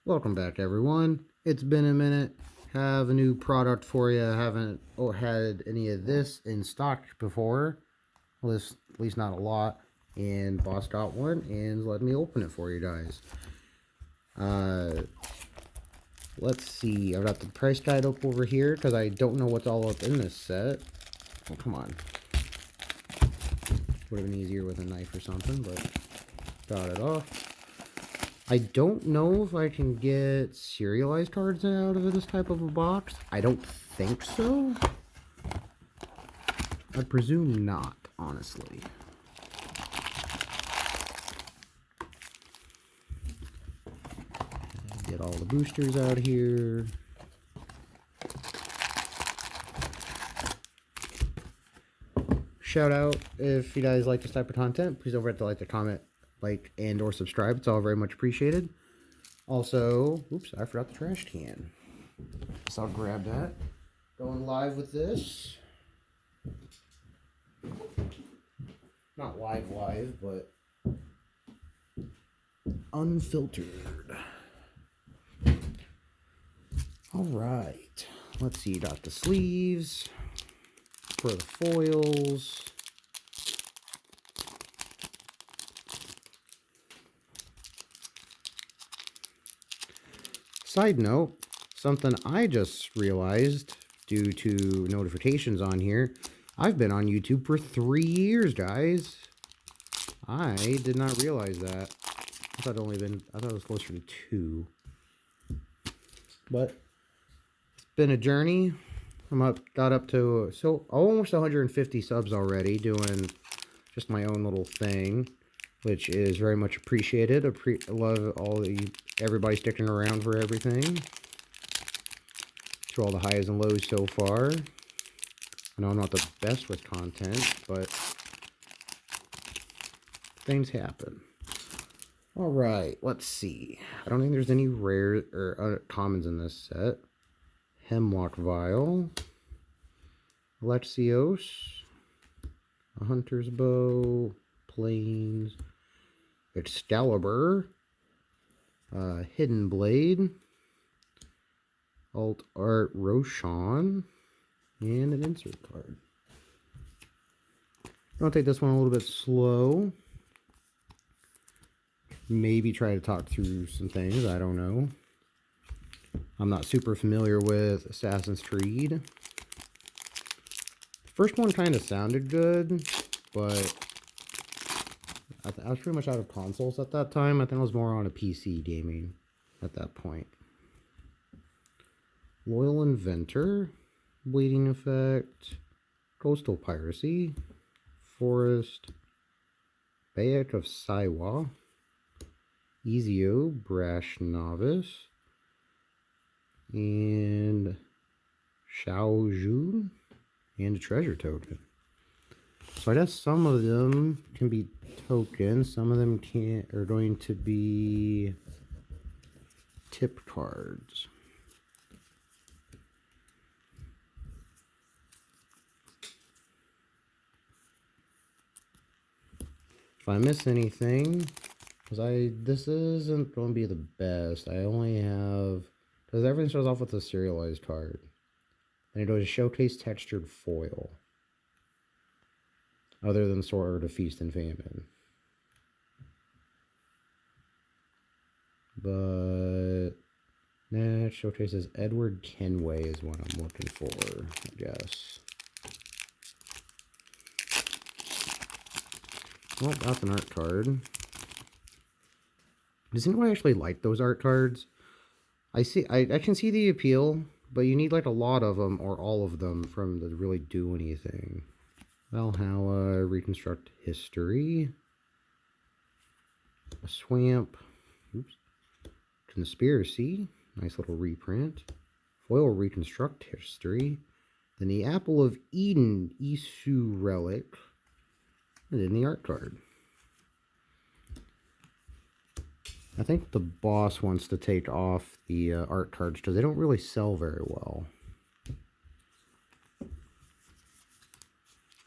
Welcome back, everyone. It's been a minute. Have a new product for you. Haven't had any of this in stock before. Well, at least not a lot. And boss got one and let me open it for you guys. Let's see. I've got the price guide up over here because I don't know what's all up in this set. Oh, come on. Would have been easier with a knife or something, but got it off. I don't know if I can get serialized cards out of this type of a box. I don't think so. I presume not, honestly. Get all the boosters out here. Shout out if you guys like this type of content. Please don't forget to like the comment, like, and or subscribe. It's all very much appreciated. Also, oops, I forgot the trash can. So I'll grab that. Going live with this. Not live, but unfiltered. All right. Let's see. Got the sleeves for the foils. Side note, something I just realized due to notifications on here, I've been on YouTube for 3 years, guys. I did not realize that. I thought it was closer to 2. But it's been a journey. Got up to almost 150 subs already, doing just my own little thing, which is very much appreciated. I love everybody sticking around for everything. Through all the highs and lows so far. I know I'm not the best with content, but things happen. Alright, let's see. I don't think there's any rare or commons in this set. Hemlock Vial. Alexios. A Hunter's Bow. Plains. Excalibur. Hidden Blade. Alt Art Roshan. And an insert card. I'll take this one a little bit slow. Maybe try to talk through some things. I don't know. I'm not super familiar with Assassin's Creed. The first one kind of sounded good, but I was pretty much out of consoles at that time. I think I was more on a PC gaming at that point. Loyal Inventor. Bleeding Effect. Coastal Piracy. Forest. Bayek of Saiwa. Ezio, Brash Novice, and Xiaojun, and a treasure token. So I guess some of them can be tokens, some of them are going to be tip cards. If I miss anything, this isn't going to be the best. I only have, because everything starts off with a serialized card. And it goes showcase textured foil. Other than Sword of Feast and Famine. But, nah, it showcases Edward Kenway is what I'm looking for, I guess. Well, that's an art card. Does anyone actually like those art cards? I can see the appeal, but you need like a lot of them or all of them for them to really do anything. Valhalla, Reconstruct History. A Swamp. Oops. Conspiracy. Nice little reprint. Foil Reconstruct History. Then the Apple of Eden Isu Relic. And then the art card. I think the boss wants to take off the art cards because they don't really sell very well.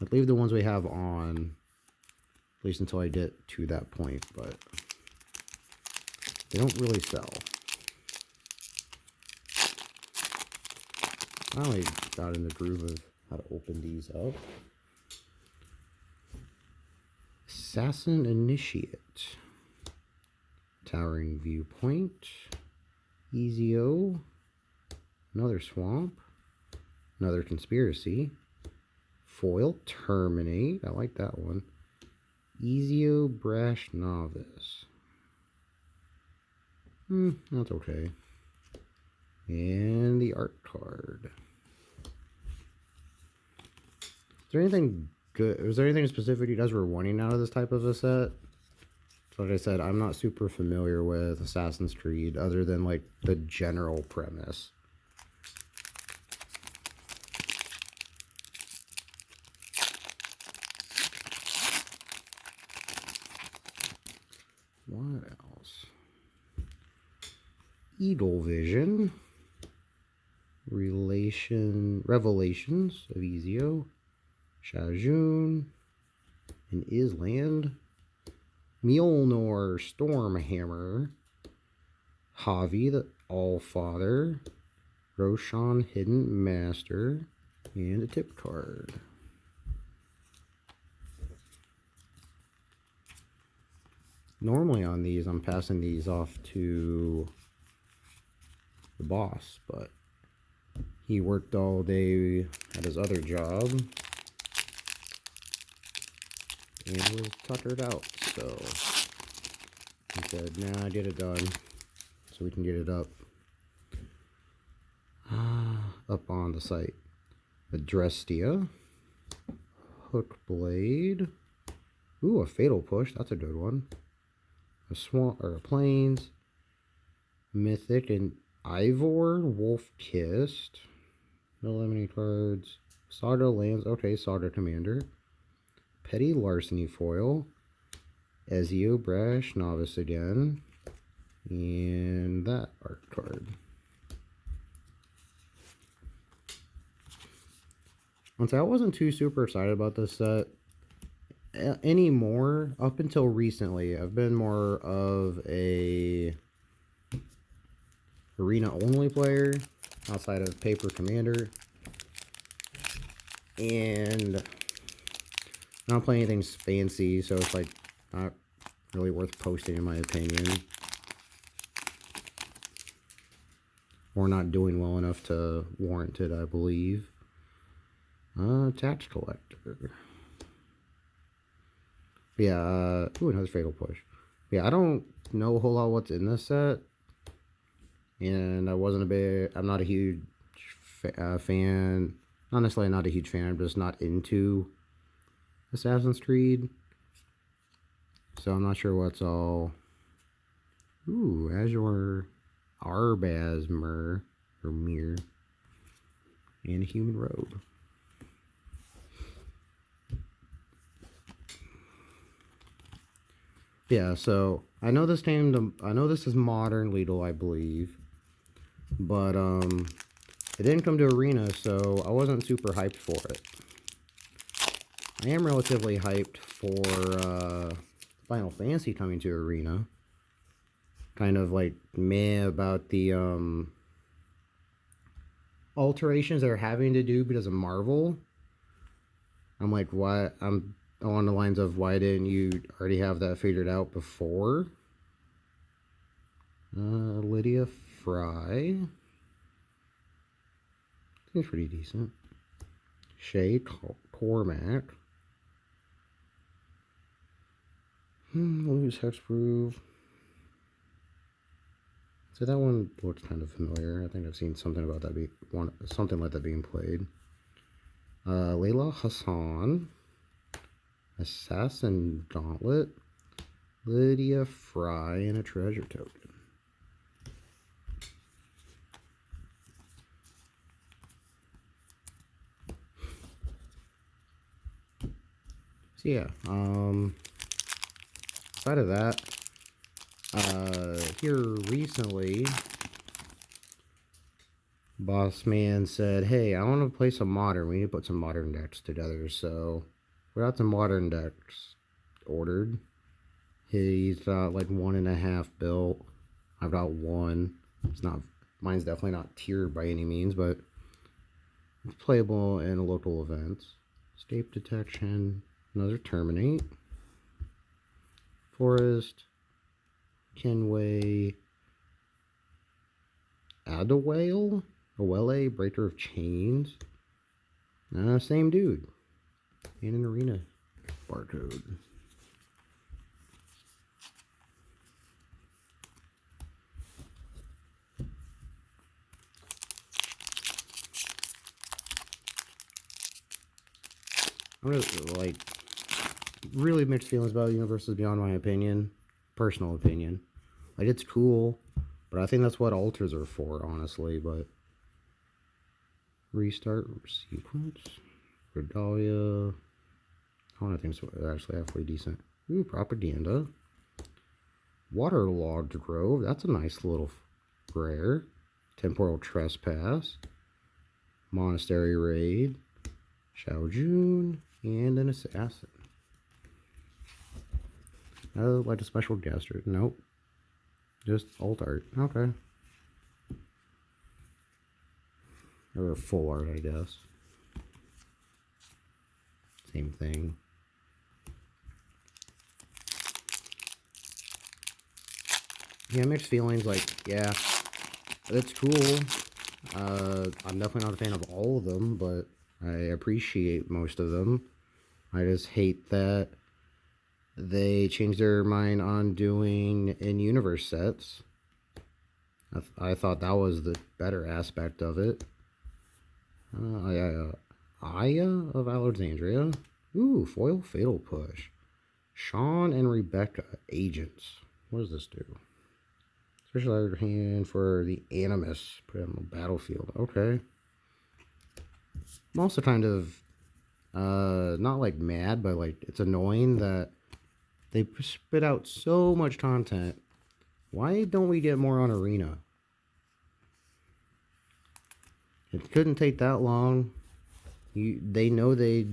I'd leave the ones we have on, at least until I get to that point, but they don't really sell. finally got in the groove of how to open these up. Assassin Initiate. Towering Viewpoint. Ezio. Another Swamp. Another Conspiracy. Foil Terminate. I like that one. Ezio Brash Novice. That's okay. And the art card. Is there anything good? Was there anything specific you guys were wanting out of this type of a set? Like I said, I'm not super familiar with Assassin's Creed other than like the general premise. What else? Eagle Vision. Revelations of Ezio. Shajun. And Island. Mjolnir Stormhammer. Javi the Allfather. Roshan Hidden Master. And a tip card. Normally on these, I'm passing these off to the boss, but he worked all day at his other job and was tuckered out, so he said, nah, get it done so we can get it up on the site. Adrestia, Hook Blade, ooh, a Fatal Push, that's a good one. A Swamp, or a Plains, Mythic, and Ivor, Wolf Kissed. No limiting cards. Saga Lands, okay, Saga Commander. Petty Larceny Foil. Ezio Brash Novice again. And that art card. Once I wasn't too super excited about this set anymore. Up until recently, I've been more of a arena only player outside of Paper Commander, and I don't play anything fancy, so it's like not really worth posting in my opinion, or not doing well enough to warrant it, I believe. Tax Collector. Yeah, ooh, another Fatal Push. Yeah, I don't know a whole lot what's in this set, and I'm not a huge fan, not necessarily not a huge fan, I'm just not into Assassin's Creed, so I'm not sure what's all. Ooh, Azure Arbazmer, or Mir, and a Human Robe. Yeah, so I know this is modern legal, I believe, but it didn't come to Arena, so I wasn't super hyped for it. I am relatively hyped for Final Fantasy coming to Arena. Kind of like meh about the alterations they're having to do because of Marvel. I'm like, why? I'm along the lines of, why didn't you already have that figured out before? Lydia Fry. Seems pretty decent. Shay Cormac. Lose Hexproof. So that one looks kind of familiar. I think I've seen something about that something like that being played. Layla Hassan. Assassin Gauntlet. Lydia Fry, and a treasure token. So yeah, aside of that, here recently, Boss Man said, hey, I want to play some modern. We need to put some modern decks together. So we got some modern decks ordered. He's got like 1.5 built. I've got one. It's not, mine's definitely not tiered by any means, but It's playable in local events. Escape detection. Another terminate. Forest. Kenway. Adawale? Awele, Breaker of Chains. Same dude. And an arena barcode. I'm really, really mixed feelings about Universes Beyond, my opinion. Personal opinion. Like, it's cool, but I think that's what altars are for, honestly, but... Restart sequence. Regalia. I don't think it's actually halfway decent. Ooh, propaganda. Waterlogged Grove. That's a nice little rare. Temporal Trespass. Monastery Raid. Shao Jun. And an Assassin. Oh, like a special guest. Nope. Just alt art. Okay. Or full art, I guess. Same thing. Yeah, mixed feelings. Like, yeah, it's cool. I'm definitely not a fan of all of them, but I appreciate most of them. I just hate that they changed their mind on doing in-universe sets. I thought that was the better aspect of it. Aya of Alexandria. Ooh, foil fatal push. Sean and Rebecca, agents. What does this do? Special hand for the Animus. Put it on the battlefield. Okay. I'm also kind of, not like mad, but like it's annoying that they spit out so much content. Why don't we get more on Arena? It couldn't take that long. They know they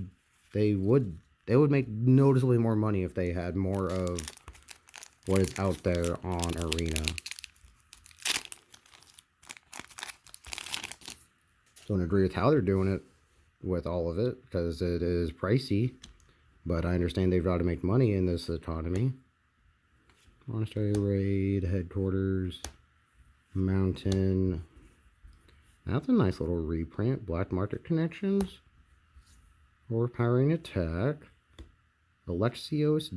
would make noticeably more money if they had more of what is out there on Arena. Don't agree with how they're doing it with all of it because it is pricey, but I understand they've got to make money in this economy. Monastery Raid, Headquarters, Mountain. That's a nice little reprint. Black Market Connections. Overpowering Attack. Alexios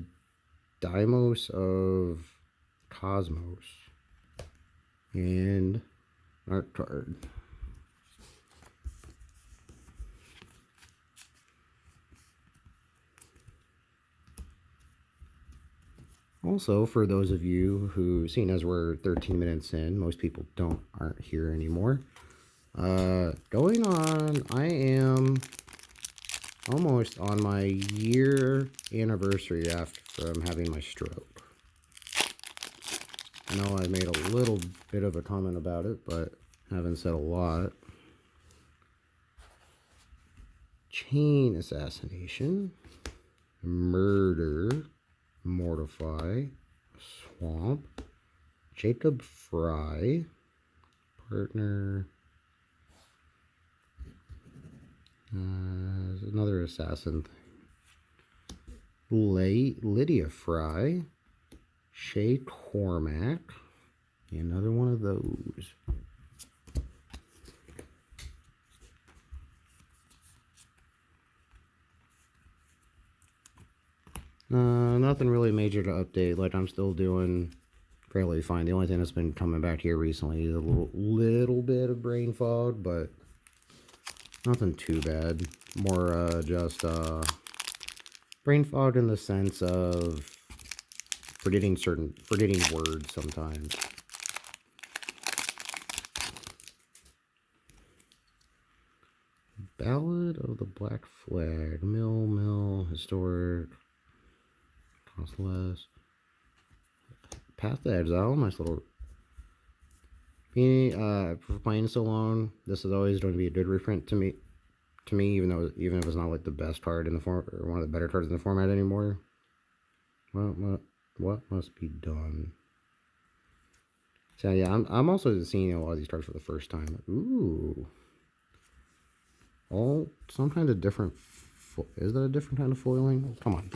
Deimos of Cosmos. And art card. Also, for those of you who, seeing as we're 13 minutes in, most people aren't here anymore. Going on, I am almost on my year anniversary from having my stroke. I know I made a little bit of a comment about it, but haven't said a lot. Chain assassination, murder, mortify, swamp, Jacob Fry, partner. Another assassin thing. Lydia Fry, Shay Cormac, another one of those. Nothing really major to update. Like, I'm still doing fairly fine. The only thing that's been coming back here recently is a little bit of brain fog, but nothing too bad. More just brain fog in the sense of forgetting words sometimes. Ballad of the Black Flag. Mill, historic. Cost less. Path to Exile. Nice little. For playing so long, this is always going to be a good reprint to me. Even if it's not like the best card in the form or one of the better cards in the format anymore. What must be done? So yeah, I'm also seeing a lot of these cards for the first time. Ooh. all some kind of different. Is that a different kind of foiling? Come on.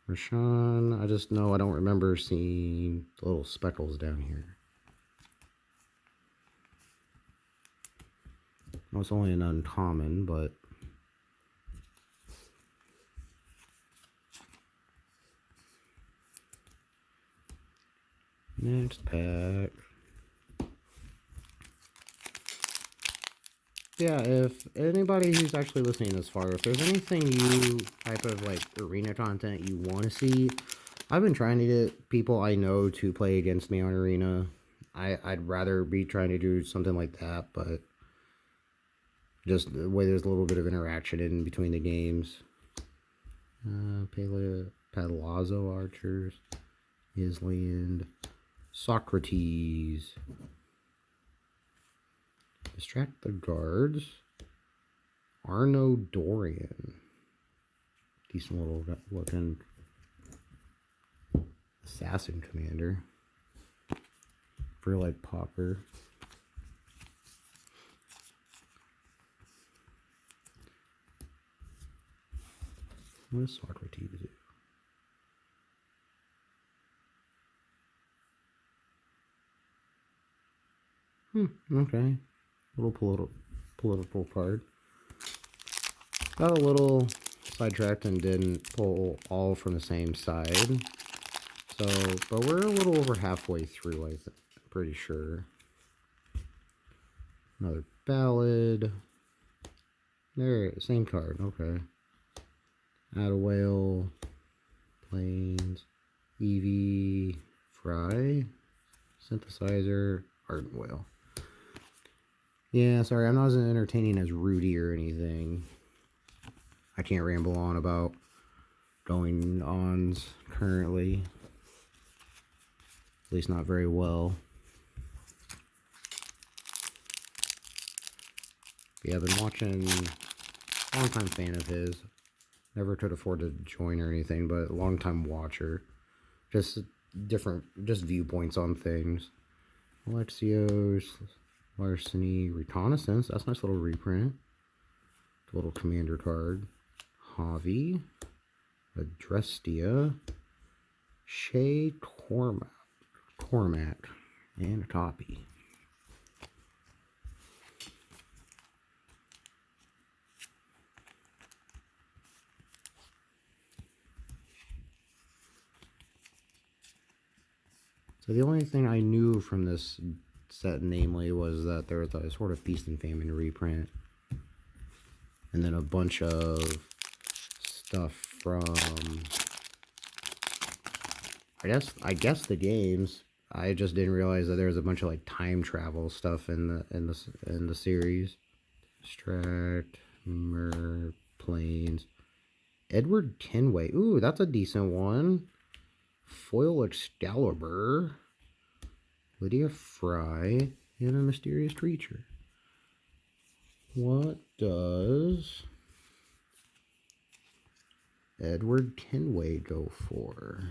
Rashawn, I just know I don't remember seeing the little speckles down here. Well, it's only an uncommon, but next pack. Yeah, if anybody who's actually listening this far, if there's anything you type of like arena content you want to see, I've been trying to get people I know to play against me on arena. I'd rather be trying to do something like that, but just the way there's a little bit of interaction in between the games. Palazzo Archers, Island, Socrates. Distract the guards. Arno Dorian. Decent little looking assassin commander. For like Popper. What does Socrates do? Okay. Little political card. Got a little sidetracked and didn't pull all from the same side. So, but we're a little over halfway through, I think. I'm pretty sure. Another ballad. There, same card. Okay. Add a whale. Planes. Evie. Fry. Synthesizer. Ardent whale. Yeah, sorry, I'm not as entertaining as Rudy or anything. I can't ramble on about going-ons currently. At least not very well. Yeah, I've been watching, long-time fan of his. Never could afford to join or anything, but long-time watcher. Just different, just viewpoints on things. Alexios, Larceny, Reconnaissance. That's a nice little reprint. A little commander card. Javi, Adrestia, Shea Cormac, and a copy. So the only thing I knew from this set, namely, was that there was a sort of Feast and Famine reprint. And then a bunch of stuff from, I guess the games. I just didn't realize that there was a bunch of like time travel stuff in the series. Distract, Planes, Edward Kenway. Ooh, that's a decent one. Foil Excalibur, Lydia Fry, and a mysterious creature. What does Edward Kenway go for?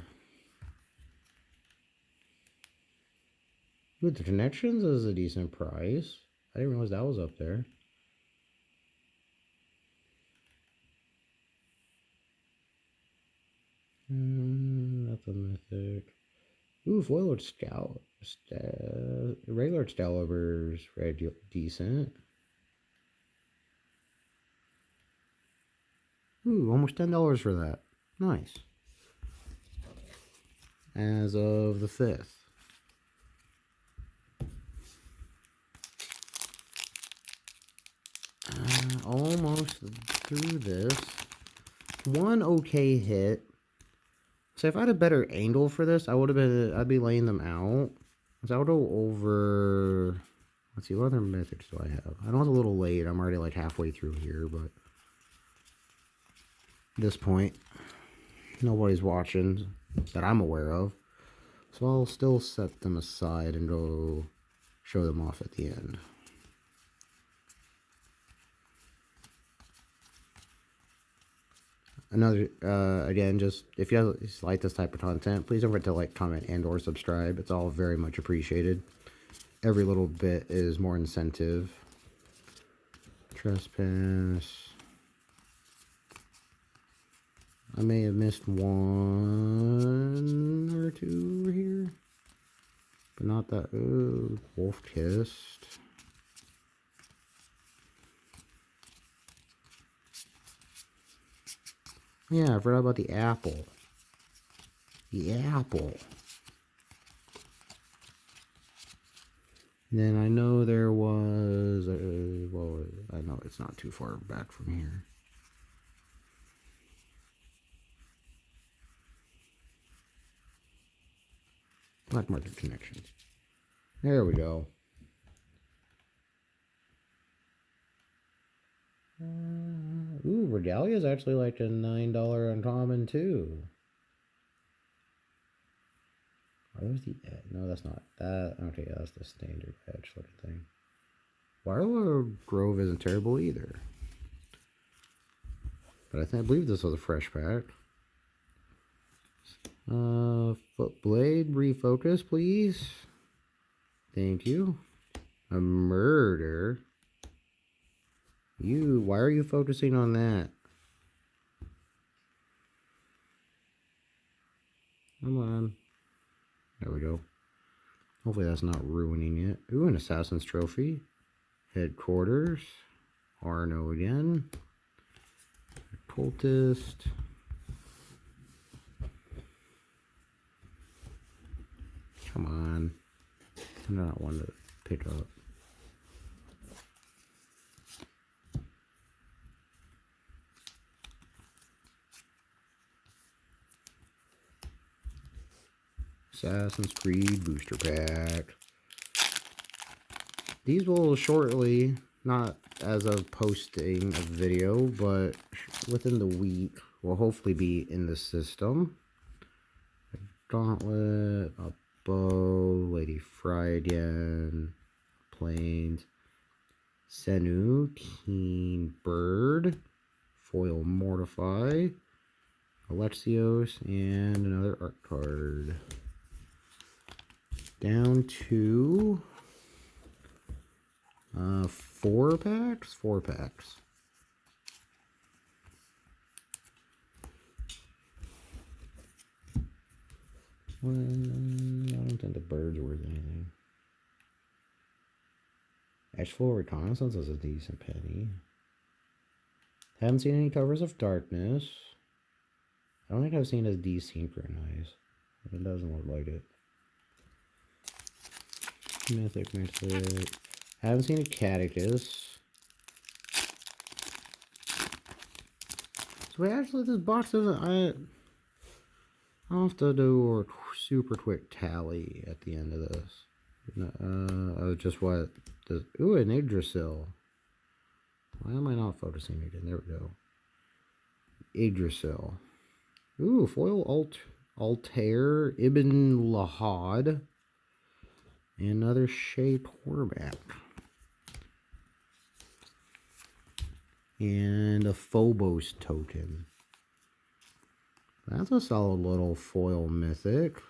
With the Connections is a decent price. I didn't realize that was up there. That's a mythic. Ooh, foil regular Excalibur's decent. Ooh, almost $10 for that. Nice. As of the 5th. Almost through this. One okay hit. So if I had a better angle for this, I'd be laying them out. So I'll go over, let's see, what other methods do I have? I know it's a little late. I'm already like halfway through here, but at this point, nobody's watching that I'm aware of. So I'll still set them aside and go show them off at the end. Another, again, just if you guys like this type of content, please don't forget to like, comment, and or subscribe. It's all very much appreciated. Every little bit is more incentive. Trespass. I may have missed one or two over here. But not that. Oh, Wolf Kissed. Yeah, I forgot about the apple. The apple. And then I know there was, well, I know it's not too far back from here. Black market connections. There we go. Ooh, Regalia is actually like a $9 uncommon too. Are those the no, that's not that. Okay, that's the standard edge looking thing. Wireless Grove isn't terrible either. But I believe this was a fresh pack. Foot Blade refocus, please. Thank you. A murder. Why are you focusing on that? Come on. There we go. Hopefully that's not ruining it. Ooh, an Assassin's Trophy. Headquarters. Arno again. Cultist. Come on. I'm not one to pick up. Assassin's Creed Booster Pack. These will shortly, not as of posting a video, but within the week, will hopefully be in the system. Gauntlet, a bow, Lady Fridian, Plains, Senu, Keen Bird, Foil Mortify, Alexios, and another art card. Down to 4 packs? 4 packs. Well, I don't think the bird's worth anything. Edgeful Reconnaissance is a decent penny. Haven't seen any covers of Darkness. I don't think I've seen it desynchronized. It doesn't look like it. Mythic. Haven't seen a Catechus. So actually this box doesn't, I'll have to do a super quick tally at the end of this. Just what does, ooh, an Yggdrasil. Why am I not focusing again? There we go. Yggdrasil. Ooh, foil Altair, Ibn Lahad. Another Shea Torback. And a Phobos token. That's a solid little foil mythic.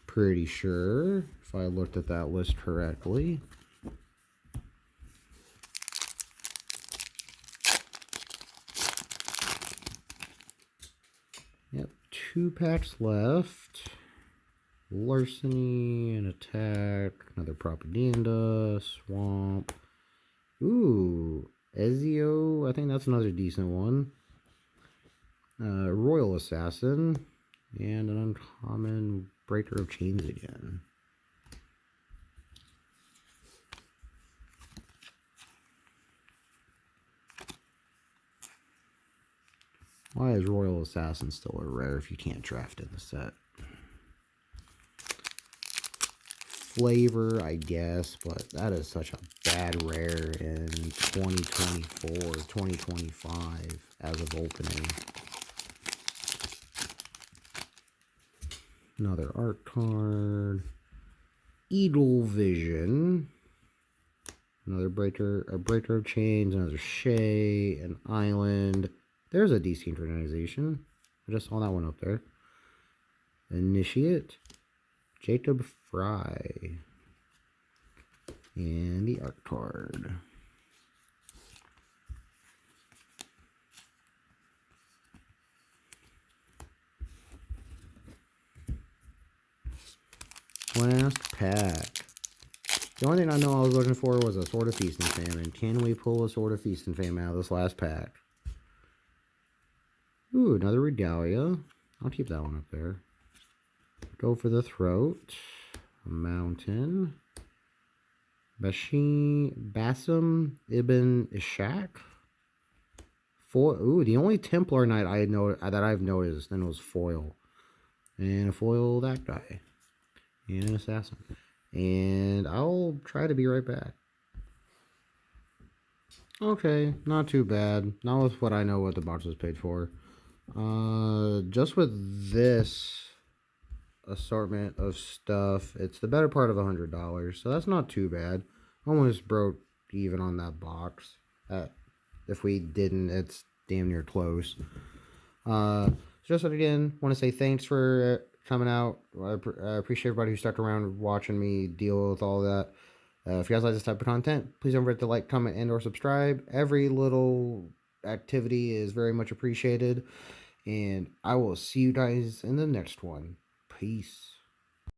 Pretty sure, if I looked at that list correctly. Yep, 2 packs left. Larceny, an attack, another propaganda, swamp. Ooh, Ezio, I think that's another decent one. Royal Assassin, and an uncommon Breaker of Chains again. Why is Royal Assassin still a rare if you can't draft in the set? Flavor, I guess, but that is such a bad rare in 2024, 2025 as of opening. Another art card. Eagle Vision. Another a breaker of chains, another Shea, an island. There's a desynchronization. I just saw that one up there. Initiate. Jacob Fry. And the art card. Last pack. The only thing I know I was looking for was a Sword of Feast and Famine. Can we pull a Sword of Feast and Famine out of this last pack? Ooh, another Regalia. I'll keep that one up there. Go for the Throat. A Mountain. Basim Ibn Ishaq. Ooh, the only Templar Knight that I've noticed then was foil. And a foil that guy. And an Assassin. And I'll try to be right back. Okay, not too bad. Not with what I know what the box was paid for. Just with this assortment of stuff, it's the better part of $100. So that's not too bad. Almost broke even on that box. If we didn't, it's damn near close. Just again, want to say thanks for coming out. I appreciate everybody who stuck around watching me deal with all that. If you guys like this type of content, please don't forget to like, comment, and or subscribe. Every little activity is very much appreciated. And I will see you guys in the next one. Peace.